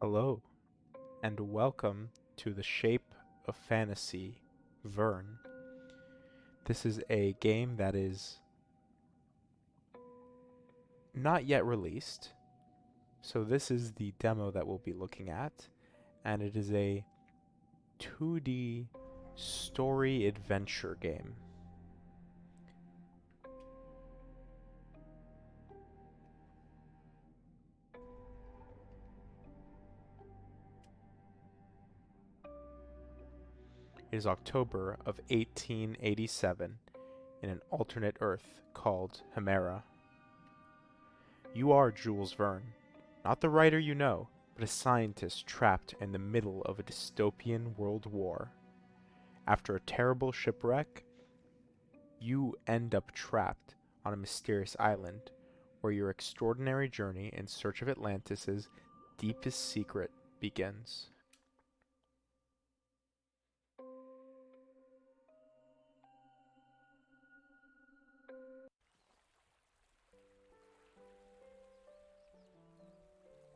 Hello, and welcome to The Shape of Fantasy, Verne. This is a game that is not yet released, so this is the demo that we'll be looking at, and it is a 2D story adventure game. It is October of 1887 in an alternate Earth called Hemera. You are Jules Verne, not the writer you know, but a scientist trapped in the middle of a dystopian world war. After a terrible shipwreck, you end up trapped on a mysterious island where your extraordinary journey in search of Atlantis' deepest secret begins.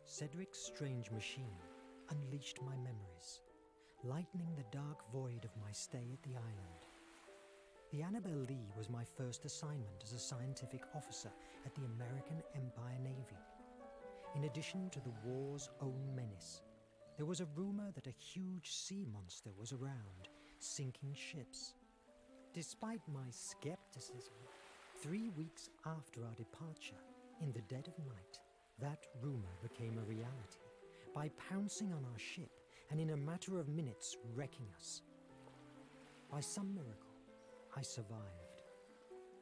Cedric's strange machine unleashed my memories, lightening the dark void of my stay at the island. The Annabel Lee was my first assignment as a scientific officer at the American Empire Navy. In addition to the war's own menace, there was a rumor that a huge sea monster was around, sinking ships. Despite my skepticism, 3 weeks after our departure, in the dead of night, that rumor became a reality by pouncing on our ship and in a matter of minutes wrecking us. By some miracle, I survived.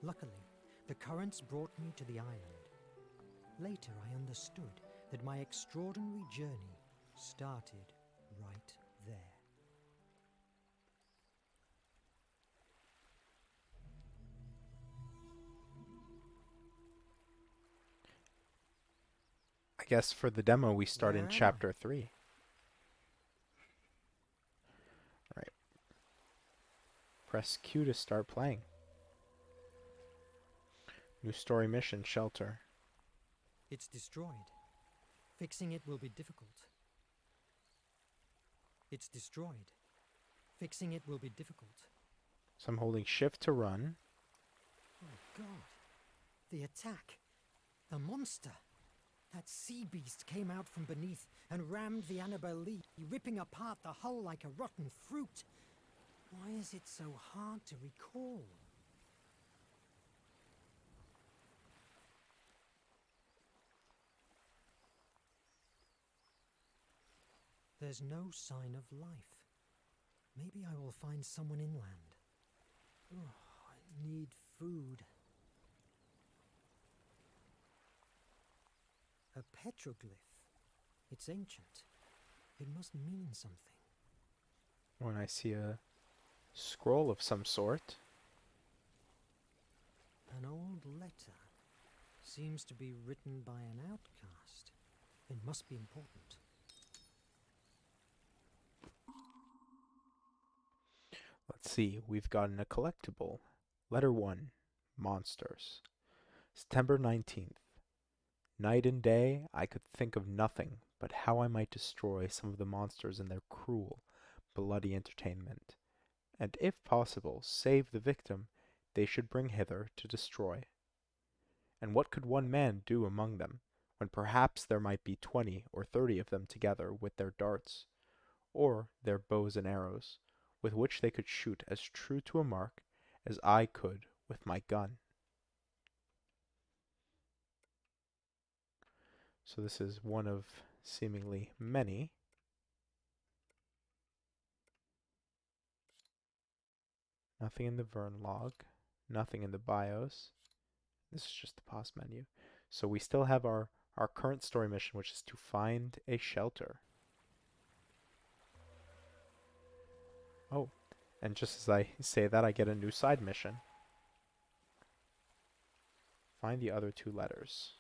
Luckily, the currents brought me to the island. Later, I understood that my extraordinary journey started right there. I guess for the demo we start in Where am I? chapter 3. Right. Press Q to start playing. New story mission, Shelter. It's destroyed. Fixing it will be difficult. It's destroyed. Fixing it will be difficult. So I'm holding shift to run. Oh God. The attack. The monster. That sea beast came out from beneath and rammed the Annabel Lee, ripping apart the hull like a rotten fruit. Why is it so hard to recall? There's no sign of life. Maybe I will find someone inland. Oh, I need food. A petroglyph. It's ancient. It must mean something. When I see a scroll of some sort. An old letter. Seems to be written by an outcast. It must be important. Let's see, we've gotten a collectible. Letter 1, Monsters. September 19th. Night and day, I could think of nothing but how I might destroy some of the monsters in their cruel, bloody entertainment, and if possible, save the victim they should bring hither to destroy. And what could one man do among them, when perhaps there might be 20 or 30 of them together with their darts, or their bows and arrows, with which they could shoot as true to a mark as I could with my gun? So this is one of seemingly many. Nothing in the Verne log, nothing in the BIOS. This is just the pause menu. So we still have our current story mission, which is to find a shelter. Oh, and just as I say that, I get a new side mission. Find the other 2 letters.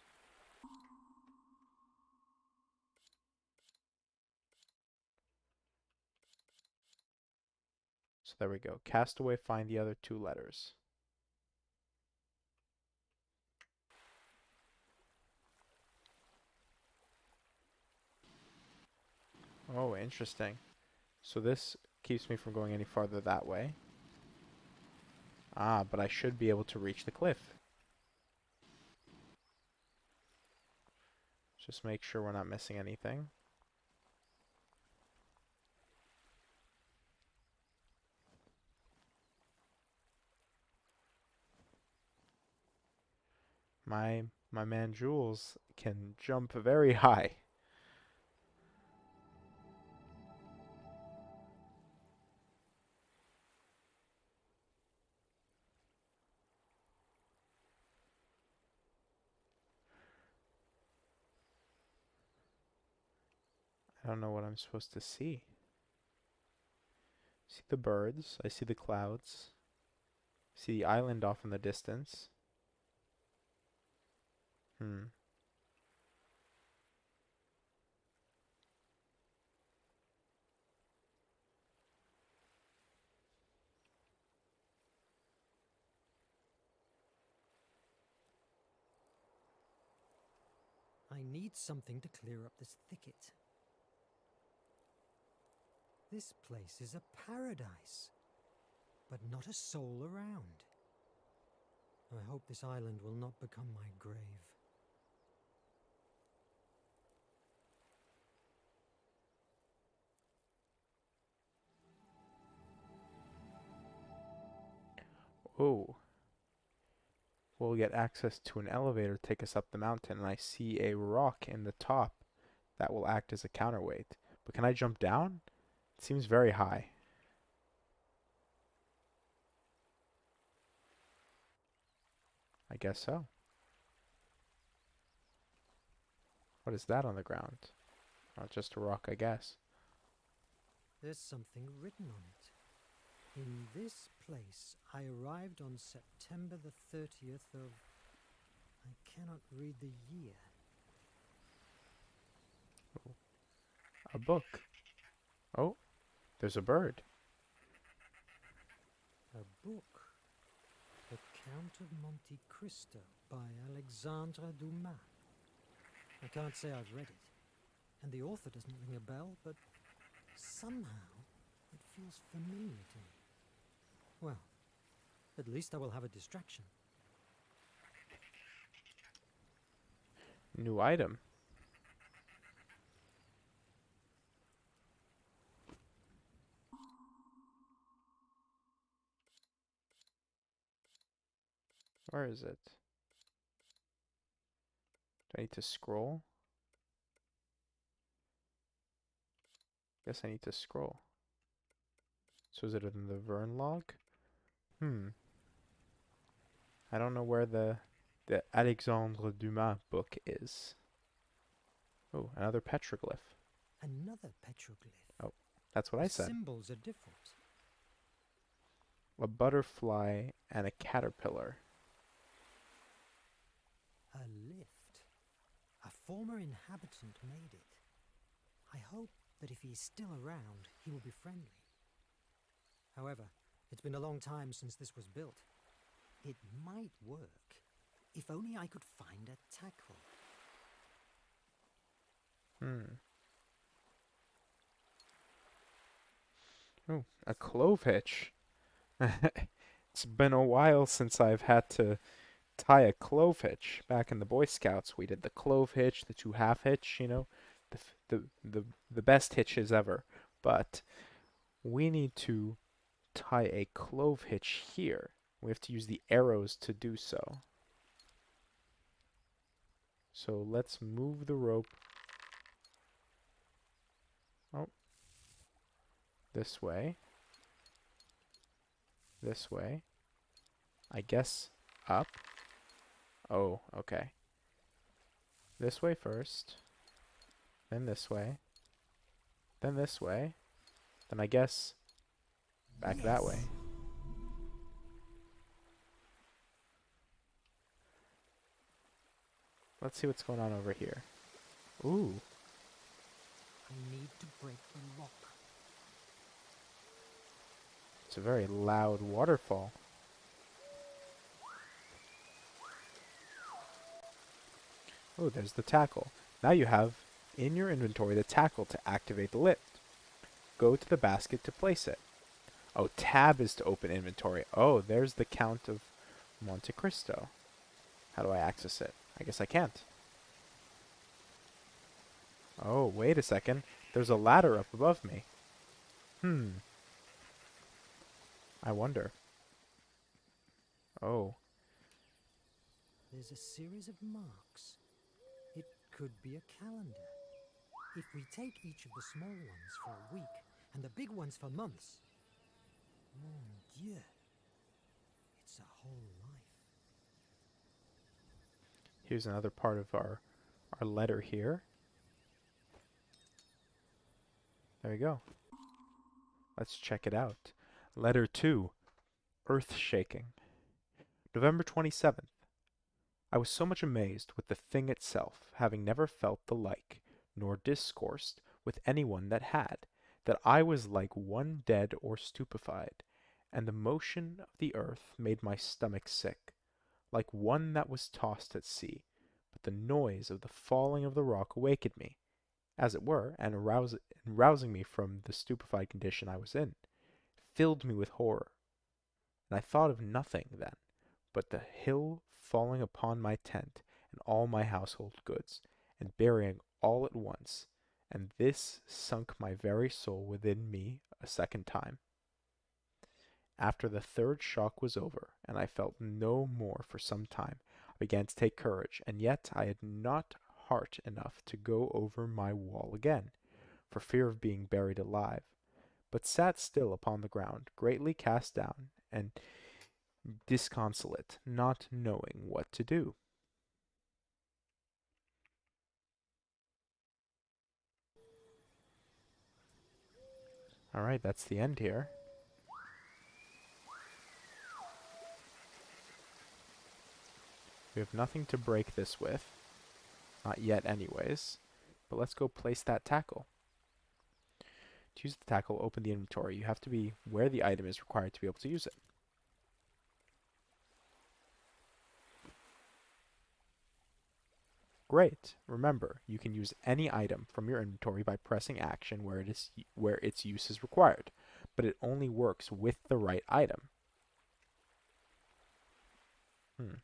So there we go. Castaway, find the other 2 letters. Oh, interesting. So this keeps me from going any farther that way. Ah, but I should be able to reach the cliff. Just make sure we're not missing anything. My man Jules can jump very high. I don't know what I'm supposed to see. See the birds. I see the clouds. See the island off in the distance. Hmm. I need something to clear up this thicket. This place is a paradise, but not a soul around. I hope this island will not become my grave. Oh. We'll get access to an elevator to take us up the mountain, and I see a rock in the top that will act as a counterweight. But can I jump down? It seems very high. I guess so. What is that on the ground? Oh, just a rock, I guess. There's something written on it. In this place, I arrived on September the 30th of... I cannot read the year. A book. Oh, there's a bird. A book. The Count of Monte Cristo by Alexandre Dumas. I can't say I've read it, and the author doesn't ring a bell, but somehow it feels familiar to me. Well, at least I will have a distraction. New item. Where is it? Do I need to scroll? Guess I need to scroll. So is it in the Verne log? Hmm. I don't know where the Alexandre Dumas book is. Oh, another petroglyph. Another petroglyph. Oh, that's what The I said. symbols are different. A butterfly and a caterpillar. A lift. A former inhabitant made it. I hope that if he is still around, he will be friendly. However, it's been a long time since this was built. It might work, if only I could find a tackle. Hmm. Oh, a clove hitch. It's been a while since I've had to tie a clove hitch. Back in the Boy Scouts, we did the clove hitch, the two half hitch, the the best hitches ever. But we need to tie a clove hitch here. We have to use the arrows to do so. So let's move the rope. Oh, this way. This way. I guess up. Oh, okay. This way first. Then this way. Then this way. Then I guess back that way. Let's see what's going on over here. Ooh, I need to break the lock. it's a very loud waterfall. Oh, there's the tackle. Now you have in your inventory the tackle to activate the lift. Go to the basket to place it. Oh, tab is to open inventory. Oh, there's the Count of Monte Cristo. How do I access it? I guess I can't. Oh, wait a second. There's a ladder up above me. Hmm. I wonder. Oh. There's a series of marks. It could be a calendar. If we take each of the small ones for a week and the big ones for months, mon Dieu, it's a whole life. Here's another part of our letter here. There we go. Let's check it out. Letter 2. Earth shaking. November 27th. I was so much amazed with the thing itself, having never felt the like, nor discoursed with any one that had, that I was like one dead or stupefied, and the motion of the earth made my stomach sick, like one that was tossed at sea. But the noise of the falling of the rock awakened me, as it were, and rousing me from the stupefied condition I was in, filled me with horror. And I thought of nothing then but the hill falling upon my tent and all my household goods, and burying all at once, and this sunk my very soul within me a second time. After the third shock was over, and I felt no more for some time, I began to take courage, and yet I had not heart enough to go over my wall again, for fear of being buried alive, but sat still upon the ground, greatly cast down, and disconsolate, not knowing what to do. All right, that's the end here. We have nothing to break this with. Not yet, anyways. But let's go place that tackle. To use the tackle, open the inventory. You have to be where the item is required to be able to use it. Great. Remember, you can use any item from your inventory by pressing action where its use is required, but it only works with the right item. Hmm.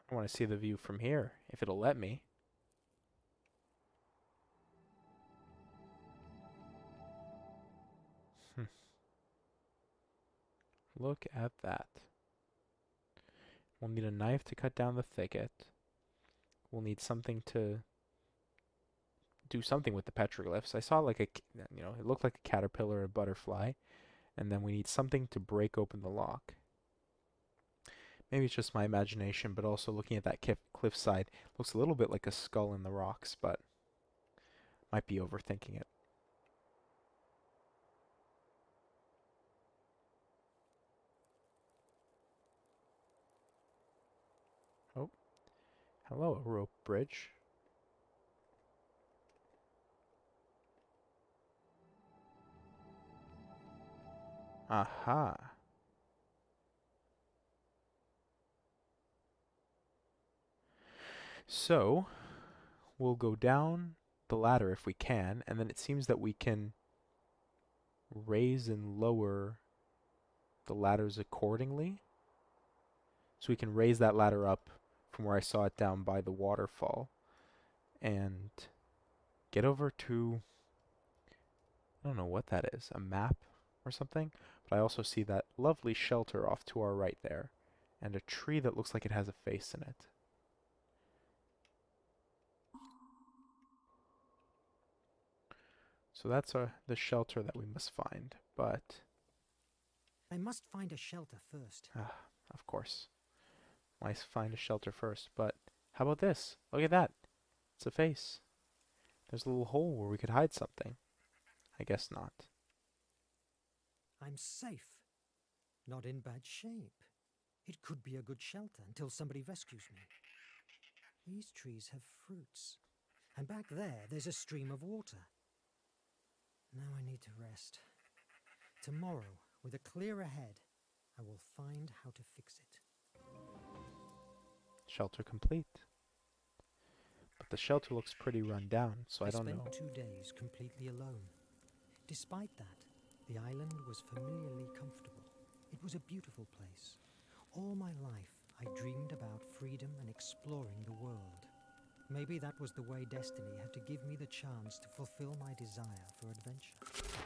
I want to see the view from here, if it'll let me. Hmm. Look at that. We'll need a knife to cut down the thicket. We'll need something to do something with the petroglyphs. I saw like it looked like a caterpillar or a butterfly, and then we need something to break open the lock. Maybe it's just my imagination, but also looking at that cliffside, looks a little bit like a skull in the rocks, but might be overthinking it. Oh, hello, a rope bridge. Aha. So, we'll go down the ladder if we can, and then it seems that we can raise and lower the ladders accordingly. So we can raise that ladder up from where I saw it down by the waterfall and get over to, I don't know what that is, a map or something, but I also see that lovely shelter off to our right there and a tree that looks like it has a face in it. So that's the shelter that we must find, but I must find a shelter first. Ah, of course. Why find a shelter first? But how about this? Look at that. It's a face. There's a little hole where we could hide something. I guess not. I'm safe. Not in bad shape. It could be a good shelter until somebody rescues me. These trees have fruits. And back there's a stream of water. Now I need to rest. Tomorrow, with a clearer head, I will find how to fix it. Shelter complete. But the shelter looks pretty run down, so I don't spent know. 2 days completely alone. Despite that, the island was familiarly comfortable. It was a beautiful place. All my life, I dreamed about freedom and exploring the world. Maybe that was the way destiny had to give me the chance to fulfill my desire for adventure.